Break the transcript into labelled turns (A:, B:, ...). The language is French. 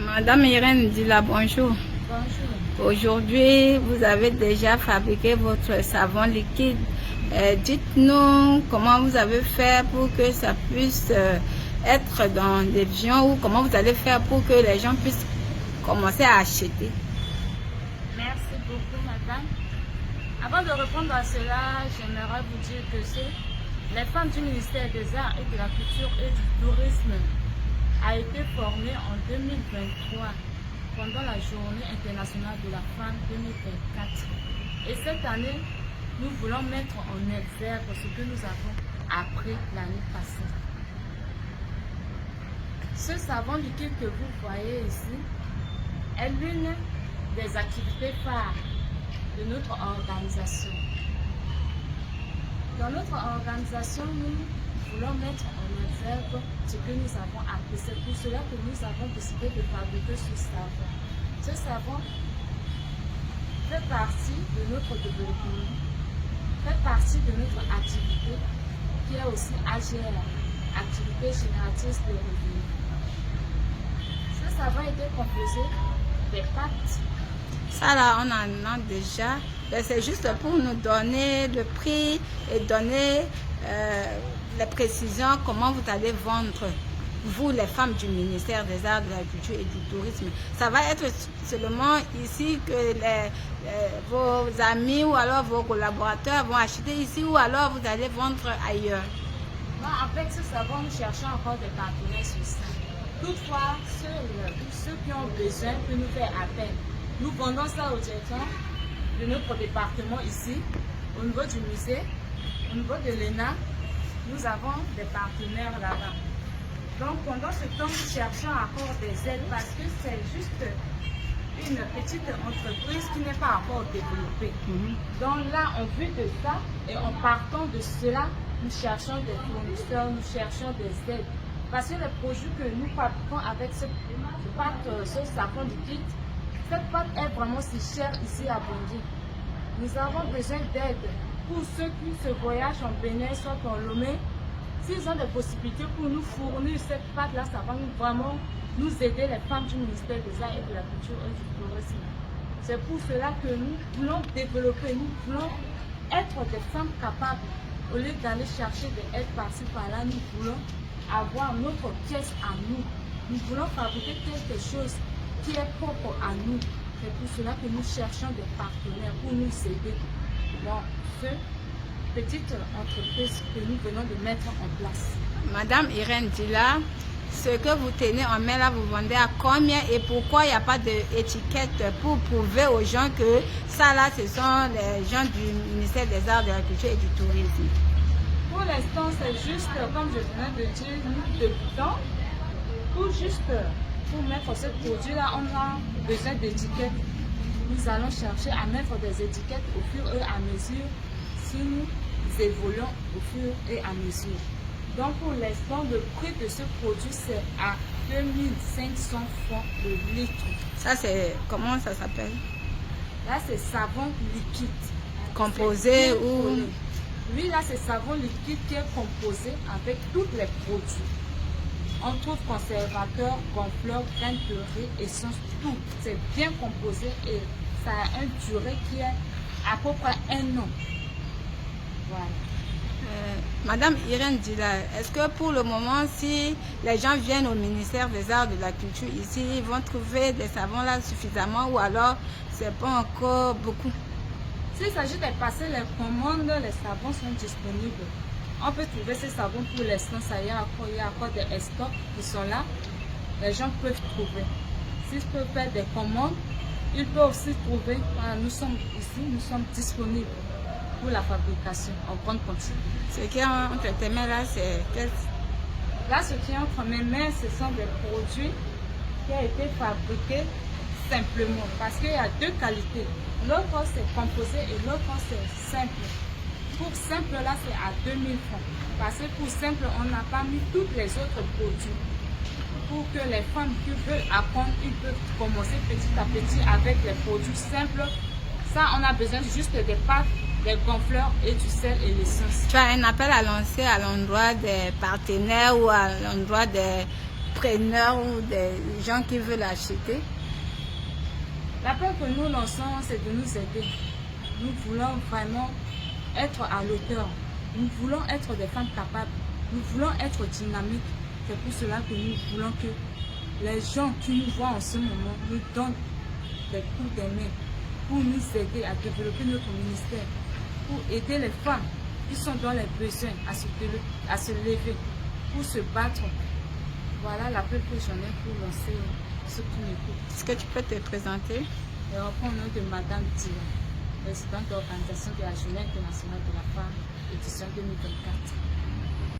A: Madame Irène Dila, bonjour.
B: Bonjour.
A: Aujourd'hui, vous avez déjà fabriqué votre savon liquide. Dites-nous comment vous avez fait pour que ça puisse être dans des viandes ou comment vous allez faire pour que les gens puissent commencer à acheter.
B: Merci beaucoup, madame. Avant de répondre à cela, j'aimerais vous dire que les femmes du ministère des Arts et de la Culture et du Tourisme a été formée en 2023 pendant la Journée internationale de la femme 2024. Et cette année, nous voulons mettre en exergue ce que nous avons appris l'année passée. Ce savon liquide que vous voyez ici est l'une des activités phares de notre organisation. Dans notre organisation, nous voulons mettre en exergue ce que nous avons appris. C'est pour cela que nous avons décidé de fabriquer ce savon. Ce savon fait partie de notre développement, fait partie de notre activité qui est aussi AGR, activité génératrice de revenus. Ce savon était composé des pâtes.
A: Ça là, on en a déjà. C'est juste pour nous donner le prix et donner les précisions comment vous allez vendre, vous les femmes du ministère des Arts, de la Culture et du Tourisme. Ça va être seulement ici que vos amis ou alors vos collaborateurs vont acheter ici ou alors vous allez vendre ailleurs.
B: Non, avec ce savon, nous cherchons encore des partenaires sur ça. Toutefois, ceux qui ont besoin peuvent nous faire appel. Nous vendons ça au directeur de notre département ici, au niveau du musée, au niveau de l'ENA. Nous avons des partenaires là-bas. Donc pendant ce temps, nous cherchons encore des aides parce que c'est juste une petite entreprise qui n'est pas encore développée. Donc là, en vue de ça et en partant de cela, nous cherchons des fournisseurs, nous cherchons des aides. Parce que les produits que nous fabriquons avec ce savon liquide, cette pâte est vraiment si chère ici à Bondy. Nous avons besoin d'aide pour ceux qui se voyagent en Bénin, soit en Lomé. S'ils ont des possibilités pour nous fournir cette pâte-là, ça va vraiment nous aider, les femmes du ministère des Arts et de la Culture et du Tourisme. C'est pour cela que nous voulons développer, nous voulons être des femmes capables. Au lieu d'aller chercher des aides par-ci par-là, nous voulons avoir notre pièce à nous. Nous voulons fabriquer quelque chose qui est propre à nous. C'est pour cela que nous cherchons des partenaires pour nous aider dans cette petite entreprise que nous venons de mettre en place.
A: Madame Irène Dila, ce que vous tenez en main là, vous vendez à combien et pourquoi il n'y a pas d'étiquette pour prouver aux gens que ça là, ce sont les gens du ministère des Arts, de la Culture et du Tourisme?
B: Pour l'instant, c'est juste, comme je venais de dire, nous débutons. Pour mettre ce produit-là, on a besoin d'étiquettes. Nous allons chercher à mettre des étiquettes au fur et à mesure si nous évoluons au fur et à mesure. Donc pour l'instant, le prix de ce produit, c'est à 2500 francs le litre.
A: Ça, c'est comment ça s'appelle?
B: Là, c'est savon liquide.
A: Composé ou...
B: Oui, là, c'est savon liquide qui est composé avec tous les produits. On trouve conservateur, gonfleur, graines de riz, essence, tout. C'est bien composé et ça a une durée qui est à peu près 1 an. Voilà.
A: Madame Irène Dila, est-ce que pour le moment, si les gens viennent au ministère des Arts, de la Culture ici, ils vont trouver des savons là suffisamment ou alors c'est pas encore beaucoup?
B: S'il s'agit de passer les commandes, les savons sont disponibles. On peut trouver ces savons pour l'instant, il y a encore des stocks qui sont là. Les gens peuvent trouver. S'ils peuvent faire des commandes, ils peuvent aussi trouver. Nous sommes ici, nous sommes disponibles pour la fabrication en grande quantité.
A: Ce qui est entre tes mains là, c'est quel?
B: Là, ce qui est entre mes mains, ce sont des produits qui ont été fabriqués simplement. Parce qu'il y a 2 qualités. L'autre, c'est composé et l'autre, c'est simple. Pour simple, là, c'est à 2000 francs. Parce que pour simple, on n'a pas mis tous les autres produits. Pour que les femmes qui veulent apprendre, ils peuvent commencer petit à petit avec les produits simples. Ça, on a besoin juste des pâtes, des gonfleurs et du sel et l'essence.
A: Tu as un appel à lancer à l'endroit des partenaires ou à l'endroit des preneurs ou des gens qui veulent acheter?
B: L'appel que nous lançons, c'est de nous aider. Nous voulons vraiment être à l'auteur. Nous voulons être des femmes capables. Nous voulons être dynamiques. C'est pour cela que nous voulons que les gens qui nous voient en ce moment nous donnent des coups de main pour nous aider à développer notre ministère, pour aider les femmes qui sont dans les besoins à se lever, pour se battre. Voilà l'appel que j'en ai pour lancer ceux qui m'écoutent.
A: Est-ce que tu peux te présenter?
B: Je reprends au nom de Madame Dia, présidente de l'Organisation de la Journée internationale de la femme, édition 2024.